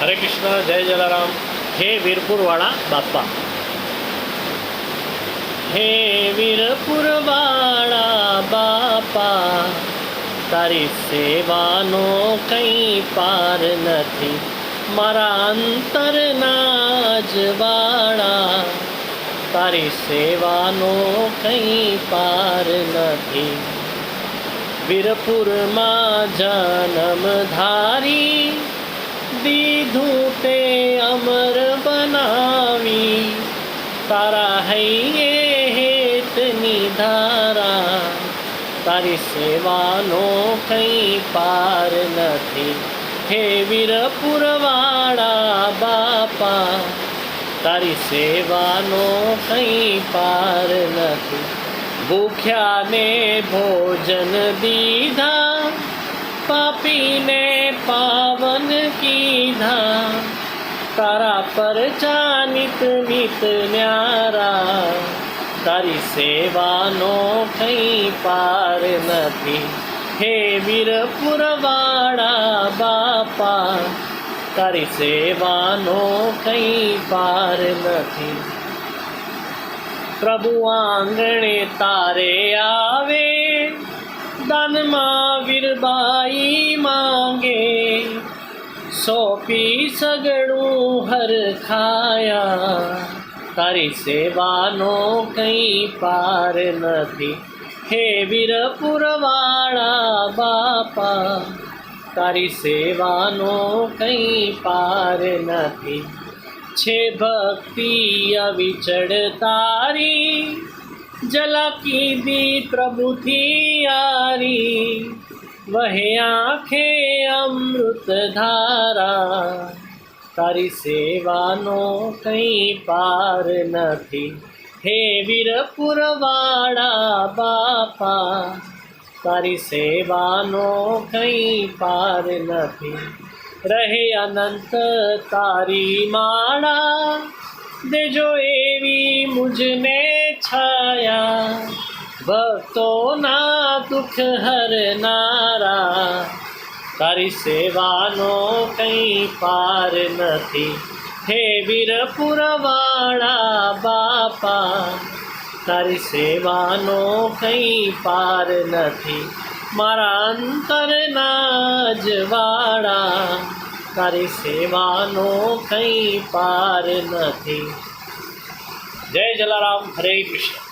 हरे कृष्ण, जय जलाराम। हे वीरपुरवाड़ा बापा, हे वीरपुरवाड़ा बापा, तारी सेवानो कई पार नथी। मारा अंतरना अजवाड़ा, तारी सेवानो कई पार नथी। वीरपुर मां जन्म धारी, दीधू ते अमर बनावी। तारा हैये हेतनी धारा, तारी सेवानो कई पार नथी। हे वीरपुरवाड़ा बापा, तारी सेवानो कई पार नथी। भूख्या ने भोजन दीधा, पापी ने पावन कीधा। तारा पर जानित नित न्यारा, तारी सेवानो कई पार नथी। हे वीरपुरवाड़ा बापा, तारी सेवानो कई पार नथी। प्रभु आंगणे तारे आवे, दान मां वीरबाई मांगे। सोपी सगड़ू हर खाया, तारी सेवानो कई पार नथी। हे वीरपुरवाड़ा बापा, तारी सेवानो कई पार नथी। छे भक्ति अविचड़ तारी, जला की दी प्रभु थी यारी। वहे आँखे अमृत धारा, तारी सेवानो कई पार नथी। हे वीरपुरवाड़ा बापा, तारी सेवानो कई पार नथी। रहे अनंत तारी माड़ा, देजो एवी मुझने छाया। भक्तों ना दुख हर नारा, तारी सेवानो कई पार नथी। हे वीरपुरवाड़ा बापा, तारी सेवानो कई पार नथी। मारा अंतरना अजवाड़ा, तारी सेवानो कई पार नथी। जय जलाराम, हरे कृष्ण।